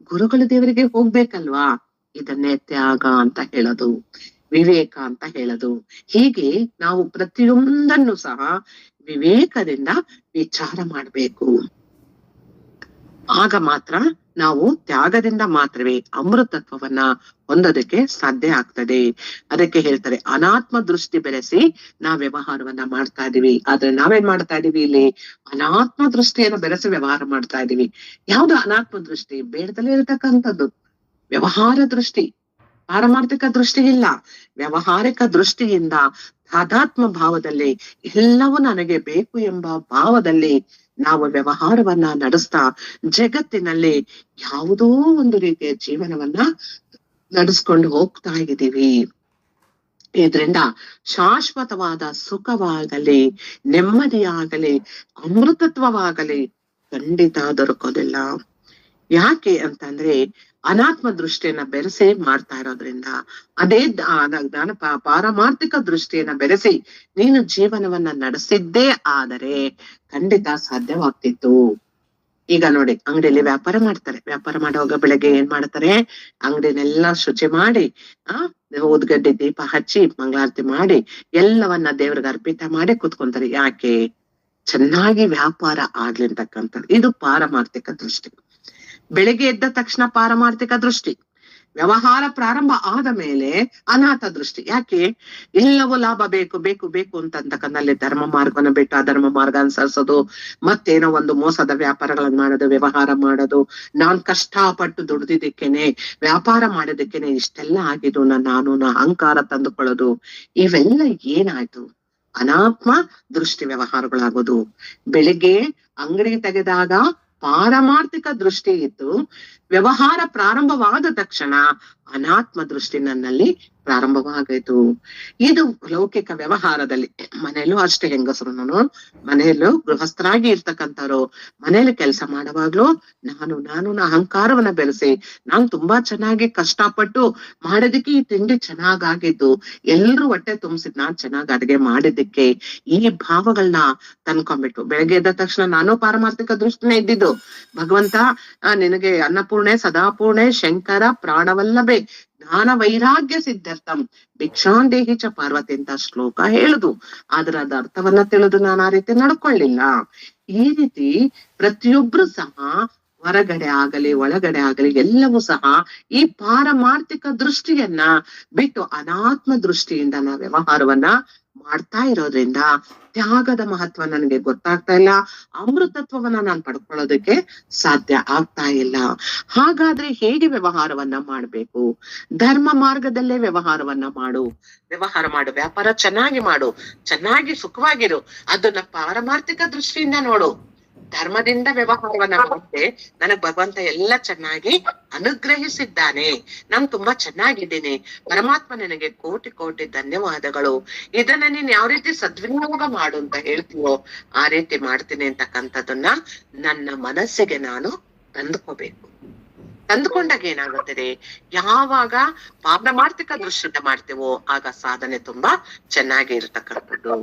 ಗುರುಗಳು ದೇವರಿಗೆ ಹೋಗ್ಬೇಕಲ್ವಾ? ಇದನ್ನೇ ತ್ಯಾಗ ಅಂತ ಹೇಳೋದು, ವಿವೇಕ ಅಂತ ಹೇಳೋದು. ಹೀಗೆ ನಾವು ಪ್ರತಿಯೊಂದನ್ನು ಸಹ ವಿವೇಕದಿಂದ ವಿಚಾರ ಮಾಡ್ಬೇಕು. ಆಗ ಮಾತ್ರ ನಾವು ತ್ಯಾಗದಿಂದ ಮಾತ್ರವೇ ಅಮೃತತ್ವವನ್ನ ಹೊಂದೋದಕ್ಕೆ ಸಾಧ್ಯ ಆಗ್ತದೆ. ಅದಕ್ಕೆ ಹೇಳ್ತಾರೆ ಅನಾತ್ಮ ದೃಷ್ಟಿ ಬೆರೆಸಿ ನಾವ್ ವ್ಯವಹಾರವನ್ನ ಮಾಡ್ತಾ ಇದೀವಿ. ಆದ್ರೆ ನಾವೇನ್ ಮಾಡ್ತಾ ಇದೀವಿ? ಇಲ್ಲಿ ಅನಾತ್ಮ ದೃಷ್ಟಿಯನ್ನು ಬೆರೆಸಿ ವ್ಯವಹಾರ ಮಾಡ್ತಾ ಇದೀವಿ. ಯಾವ್ದು ಅನಾತ್ಮ ದೃಷ್ಟಿ? ಬೇಡದಲ್ಲೇ ಇರತಕ್ಕಂಥದ್ದು ವ್ಯವಹಾರ ದೃಷ್ಟಿ. ಪಾರಮಾರ್ಥಿಕ ದೃಷ್ಟಿ ಇಲ್ಲ. ವ್ಯವಹಾರಿಕ ದೃಷ್ಟಿಯಿಂದ ತಾದಾತ್ಮ ಭಾವದಲ್ಲಿ ಎಲ್ಲವೂ ನನಗೆ ಬೇಕು ಎಂಬ ಭಾವದಲ್ಲಿ ನಾವು ವ್ಯವಹಾರವನ್ನ ನಡೆಸ್ತಾ ಜಗತ್ತಿನಲ್ಲಿ ಯಾವುದೋ ಒಂದು ರೀತಿಯ ಜೀವನವನ್ನ ನಡೆಸ್ಕೊಂಡು ಹೋಗ್ತಾ ಇದ್ದೀವಿ. ಇದರಿಂದ ಶಾಶ್ವತವಾದ ಸುಖವಾಗಲಿ, ನೆಮ್ಮದಿಯಾಗಲಿ, ಅಮೃತತ್ವವಾಗಲಿ ಖಂಡಿತ ದೊರಕೋದಿಲ್ಲ. ಯಾಕೆ ಅಂತಂದ್ರೆ ಅನಾತ್ಮ ದೃಷ್ಟಿಯನ್ನ ಬೆರೆಸಿ ಮಾಡ್ತಾ ಇರೋದ್ರಿಂದ. ಅದೇ ಪಾರಮಾರ್ಥಿಕ ದೃಷ್ಟಿಯನ್ನ ಬೆರೆಸಿ ನೀನು ಜೀವನವನ್ನ ನಡೆಸಿದ್ದೇ ಆದರೆ ಖಂಡಿತ ಸಾಧ್ಯವಾಗ್ತಿತ್ತು. ಈಗ ನೋಡಿ, ಅಂಗಡಿಯಲ್ಲಿ ವ್ಯಾಪಾರ ಮಾಡ್ತಾರೆ. ವ್ಯಾಪಾರ ಮಾಡುವಾಗ ಬೆಳಗ್ಗೆ ಏನ್ ಮಾಡ್ತಾರೆ? ಅಂಗಡಿನೆಲ್ಲ ಶುಚಿ ಮಾಡಿ, ಊದ್ಗಡ್ಡಿ ದೀಪ ಹಚ್ಚಿ ಮಂಗಳಾರತಿ ಮಾಡಿ ಎಲ್ಲವನ್ನ ದೇವ್ರಿಗೆ ಅರ್ಪಿತ ಮಾಡಿ ಕೂತ್ಕೊಂತಾರೆ. ಯಾಕೆ? ಚೆನ್ನಾಗಿ ವ್ಯಾಪಾರ ಆಗ್ಲಿ ಅಂತಕ್ಕಂಥದ್ದು. ಇದು ಪಾರಮಾರ್ಥಿಕ ದೃಷ್ಟಿ. ಬೆಳಿಗ್ಗೆ ಎದ್ದ ತಕ್ಷಣ ಪಾರಮಾರ್ಥಿಕ ದೃಷ್ಟಿ. ವ್ಯವಹಾರ ಪ್ರಾರಂಭ ಆದ ಮೇಲೆ ಅನಾಥ ದೃಷ್ಟಿ. ಯಾಕೆ? ಎಲ್ಲವೂ ಲಾಭ ಬೇಕು ಬೇಕು ಬೇಕು ಅಂತಕ್ಕಂಥಲ್ಲಿ ಧರ್ಮ ಮಾರ್ಗವನ್ನು ಬಿಟ್ಟು ಅಧರ್ಮ ಮಾರ್ಗ ಅನುಸರಿಸೋದು, ಮತ್ತೇನೋ ಒಂದು ಮೋಸದ ವ್ಯಾಪಾರಗಳನ್ನ ಮಾಡೋದು, ವ್ಯವಹಾರ ಮಾಡೋದು. ನಾನ್ ಕಷ್ಟಪಟ್ಟು ದುಡ್ದಿದ್ದಕ್ಕೇನೆ, ವ್ಯಾಪಾರ ಮಾಡೋದಕ್ಕೇನೆ ಇಷ್ಟೆಲ್ಲ ಆಗಿದ್ದು, ನಾನು ಅಹಂಕಾರ ತಂದುಕೊಳ್ಳೋದು. ಇವೆಲ್ಲ ಏನಾಯ್ತು? ಅನಾತ್ಮ ದೃಷ್ಟಿ ವ್ಯವಹಾರಗಳಾಗೋದು. ಬೆಳಿಗ್ಗೆ ಅಂಗಡಿ ತೆಗೆದಾಗ ಪಾರಮಾರ್ಥಿಕ ದೃಷ್ಟಿ ಇತ್ತು, ವ್ಯವಹಾರ ಪ್ರಾರಂಭವಾದ ತಕ್ಷಣ ಅನಾತ್ಮ ದೃಷ್ಟಿ ನನ್ನಲ್ಲಿ ಪ್ರಾರಂಭವಾಗಾಯ್ತು. ಇದು ಲೌಕಿಕ ವ್ಯವಹಾರದಲ್ಲಿ. ಮನೆಯಲ್ಲೂ ಅಷ್ಟೇ, ಹೆಂಗಸರು ಮನೆಯಲ್ಲೂ ಗೃಹಸ್ಥರಾಗಿ ಇರ್ತಕ್ಕಂಥವ್ರು ಮನೆಯಲ್ಲಿ ಕೆಲಸ ಮಾಡುವಾಗ್ಲೂ ನಾನು ಅಹಂಕಾರವನ್ನ ಬೆರೆಸಿ ನಾನ್ ತುಂಬಾ ಚೆನ್ನಾಗಿ ಕಷ್ಟಪಟ್ಟು ಮಾಡೋದಕ್ಕೆ ಈ ತಿಂಡಿ ಚೆನ್ನಾಗಾಗಿದ್ದು, ಎಲ್ರೂ ಹೊಟ್ಟೆ ತುಂಬಿಸಿದ್ ನಾನ್ ಚೆನ್ನಾಗಿ ಅಡುಗೆ ಮಾಡಿದ್ದಕ್ಕೆ ಈ ಭಾವಗಳನ್ನ ತಂದ್ಕೊಂಡ್ಬಿಟ್ಟು ಬೆಳಗ್ಗೆ ಎದ್ದ ತಕ್ಷಣ ನಾನು ಪಾರಮಾರ್ಥಿಕ ದೃಷ್ಟಿನೇ ಇದ್ದಿದ್ದು. ಭಗವಂತ ನಿನಗೆ ಅನ್ನಪೂರ್ಣೆ, ಸದಾಪೂರ್ಣೆ, ಶಂಕರ, ಪ್ರಾಣವಲ್ಲಭೆ, ಜ್ಞಾನ ವೈರಾಗ್ಯ ಸಿದ್ಧಾರ್ಥಂ ಭಿಕ್ಷಾಂದೇಹಿ ಚ ಪಾರ್ವತಿ ಅಂತ ಶ್ಲೋಕ ಹೇಳುದು. ಆದ್ರೆ ಅದ ಅರ್ಥವನ್ನ ತಿಳಿದು ನಾನು ಆ ರೀತಿ ನಡ್ಕೊಳ್ಳಿಲ್ಲ. ಈ ರೀತಿ ಪ್ರತಿಯೊಬ್ರು ಸಹ ಹೊರಗಡೆ ಆಗಲಿ ಒಳಗಡೆ ಆಗಲಿ ಎಲ್ಲವೂ ಸಹ ಈ ಪಾರಮಾರ್ಥಿಕ ದೃಷ್ಟಿಯನ್ನ ಬಿಟ್ಟು ಅನಾತ್ಮ ದೃಷ್ಟಿಯಿಂದ ನಾವು ವ್ಯವಹಾರವನ್ನ ಮಾಡ್ತಾ ಇರೋದ್ರಿಂದ ತ್ಯಾಗದ ಮಹತ್ವ ನನಗೆ ಗೊತ್ತಾಗ್ತಾ ಇಲ್ಲ, ಅಮೃತತ್ವವನ್ನ ನಾನು ಪಡ್ಕೊಳ್ಳೋದಕ್ಕೆ ಸಾಧ್ಯ ಆಗ್ತಾ ಇಲ್ಲ. ಹಾಗಾದ್ರೆ ಹೇಗೆ ವ್ಯವಹಾರವನ್ನ ಮಾಡ್ಬೇಕು? ಧರ್ಮ ಮಾರ್ಗದಲ್ಲೇ ವ್ಯವಹಾರವನ್ನ ವ್ಯವಹಾರ ಮಾಡು, ವ್ಯಾಪಾರ ಚೆನ್ನಾಗಿ ಮಾಡು, ಚೆನ್ನಾಗಿ ಸುಖವಾಗಿರು, ಅದನ್ನ ಪಾರಮಾರ್ಥಿಕ ದೃಷ್ಟಿಯಿಂದ ನೋಡು. ಧರ್ಮದಿಂದ ವ್ಯವಹಾರವನ್ನ ಮಾಡಿದ್ರೆ ನನಗ್ ಭಗವಂತ ಎಲ್ಲ ಚೆನ್ನಾಗಿ ಅನುಗ್ರಹಿಸಿದ್ದಾನೆ, ನಾನ್ ತುಂಬಾ ಚೆನ್ನಾಗಿದ್ದೀನಿ, ಪರಮಾತ್ಮ ನನಗೆ ಕೋಟಿ ಕೋಟಿ ಧನ್ಯವಾದಗಳು, ಇದನ್ನ ನೀನ್ ಯಾವ ರೀತಿ ಸದ್ವಿನಿಯೋಗ ಮಾಡು ಅಂತ ಹೇಳ್ತೀವೋ ಆ ರೀತಿ ಮಾಡ್ತೀನಿ ಅಂತಕ್ಕಂಥದ್ದನ್ನ ನನ್ನ ಮನಸ್ಸಿಗೆ ನಾನು ತಂದುಕೋಬೇಕು. ತಂದುಕೊಂಡಾಗ ಏನಾಗುತ್ತದೆ, ಯಾವಾಗ ಪಾರಮಾರ್ಥಿಕ ದೃಷ್ಟಿಯಿಂದ ಮಾಡ್ತೀವೋ ಆಗ ಸಾಧನೆ ತುಂಬಾ ಚೆನ್ನಾಗಿ ಇರತಕ್ಕಂಥದ್ದು.